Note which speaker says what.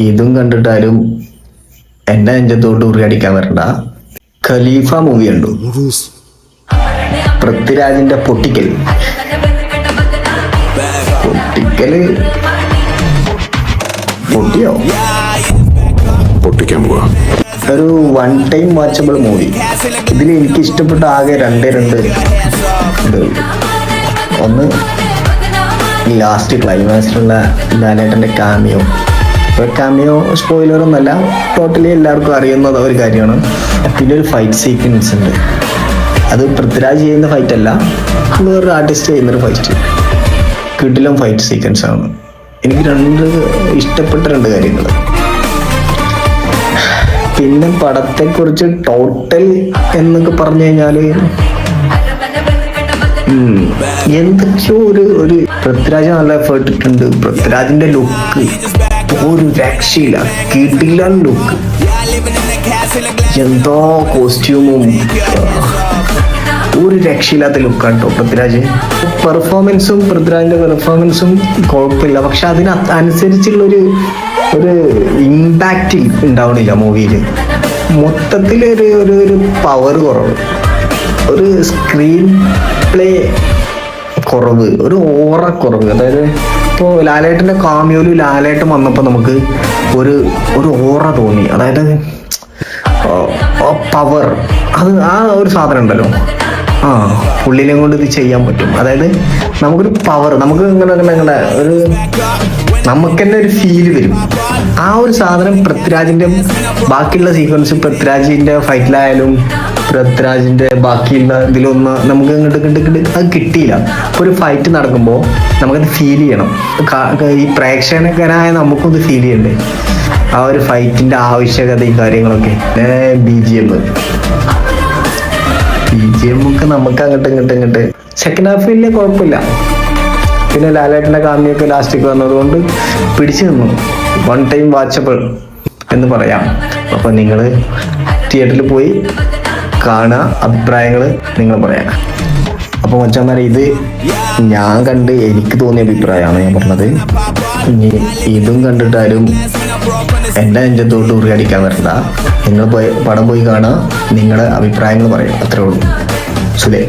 Speaker 1: ഇതും കണ്ടിട്ടാരും എന്റെ നെഞ്ചത്തോട്ട് ഉറിയടിക്കാൻ വരണ്ട. ഖലീഫ മൂവി കണ്ടു. പൃഥ്വിരാജിന്റെ പൊട്ടിക്കല് പൊട്ടിയോ?
Speaker 2: പൊട്ടിക്കാൻ പോവാ.
Speaker 1: ഒരു വൺ ടൈം വാച്ചബിൾ മൂവി. ഇതിൽ എനിക്ക് ഇഷ്ടപ്പെട്ട ആകെ രണ്ടേ ഒന്ന് ലാസ്റ്റ് ക്ലൈമാക്സിലുള്ള ലാലേട്ടന്റെ കാമിയോ. കാമിയോ സ്പോയിലറൊന്നല്ല, ടോട്ടലി എല്ലാവർക്കും അറിയുന്ന ഒരു കാര്യമാണ്. പിന്നെ ഒരു ഫൈറ്റ് സീക്വൻസ് ഉണ്ട്. അത് പൃഥ്വിരാജ് ചെയ്യുന്ന ഫൈറ്റ് അല്ല, വേറൊരു ആർട്ടിസ്റ്റ് ചെയ്യുന്നൊരു ഫൈറ്റ്. കിടിലം ഫൈറ്റ് സീക്വൻസ് ആണ്. എനിക്ക് ഇഷ്ടപ്പെട്ട രണ്ട് കാര്യങ്ങൾ. പിന്നെ പടത്തെ കുറിച്ച് ടോട്ടൽ എന്നൊക്കെ പറഞ്ഞു കഴിഞ്ഞാല് എന്തൊക്കെയോ ഒരു പൃഥ്വിരാജ് നല്ല എഫേർട്ട് ഇട്ടിട്ടുണ്ട്. പൃഥ്വിരാജിന്റെ ലുക്ക് ഒരു രക്ഷയില്ല, കിടിലൻ ലുക്ക്. എന്തോ കോസ്റ്റ്യൂമും ഒരു രക്ഷയില്ലാത്ത ലുക്കാണ് കേട്ടോ പൃഥ്വിരാജ്. പൃഥ്വിരാജിന്റെ പെർഫോമൻസും കുഴപ്പമില്ല, പക്ഷെ അതിനനുസരിച്ചുള്ള ഒരു ഇമ്പാക്റ്റ് ഉണ്ടാവണില്ല മൂവിയിൽ. മൊത്തത്തിൽ ഒരു പവർ കുറവ്, ഒരു സ്ക്രീൻ പ്ലേ കുറവ്, ഒരു ഓറ കുറവ്. അതായത് ഇപ്പോൾ ലാലേട്ടൻ്റെ കാമിയോയിൽ ലാലേട്ടൻ വന്നപ്പോൾ നമുക്ക് ഒരു ഓറ തോന്നി. അതായത് പവർ, അത് ആ ഒരു സാധനം ഉണ്ടല്ലോ, പുള്ളിനെ കൊണ്ട് ഇത് ചെയ്യാൻ പറ്റും. അതായത് നമുക്കൊരു പവർ, നമുക്ക് ഇങ്ങനെ നമുക്ക് തന്നെ ഒരു ഫീല് വരും. ആ ഒരു സാധനം പൃഥ്വിരാജിന്റെ ബാക്കിയുള്ള സീക്വൻസ്, പൃഥ്വിരാജിന്റെ ഫൈറ്റിലായാലും പൃഥ്വിരാജിന്റെ ബാക്കിയുള്ള ഇതിലൊന്ന് നമുക്ക് ഇങ്ങോട്ട് അത് കിട്ടിയില്ല. അപ്പോൾ ഒരു ഫൈറ്റ് നടക്കുമ്പോൾ നമുക്കത് ഫീൽ ചെയ്യണം. ഈ പ്രേക്ഷകനായ നമുക്കൊന്ന് ഫീൽ ചെയ്യണ്ടേ ആ ഒരു ഫൈറ്റിന്റെ ആവശ്യകതയും കാര്യങ്ങളൊക്കെ. ബി ജി എം ഒക്കെ നമുക്ക് അങ്ങോട്ട് സെക്കൻഡ് ഹാഫിൽ കുഴപ്പമില്ല. പിന്നെ ലാലേട്ടൻ്റെ കാമിയൊക്കെ ലാസ്റ്റിക്ക് വന്നതുകൊണ്ട് പിടിച്ചു നിന്നു. വൺ ടൈം വാച്ചബിൾ എന്ന് പറയാം. അപ്പൊ നിങ്ങൾ തിയേറ്ററിൽ പോയി കാണുക, അഭിപ്രായങ്ങൾ നിങ്ങൾ പറയാം. അപ്പൊ മച്ചാന്മാരെ, ഇത് ഞാൻ കണ്ട് എനിക്ക് തോന്നിയ അഭിപ്രായമാണ് ഞാൻ പറഞ്ഞത്. ഇനി ഇതും കണ്ടിട്ടാരും എൻ്റെ നെഞ്ചത്തോട്ട് ഉറിയടിക്കാൻ വരണ്ട. നിങ്ങൾ പടം പോയി കാണുക, നിങ്ങളുടെ അഭിപ്രായങ്ങൾ പറയാം. അത്രേ ഉള്ളൂ. സുലേ.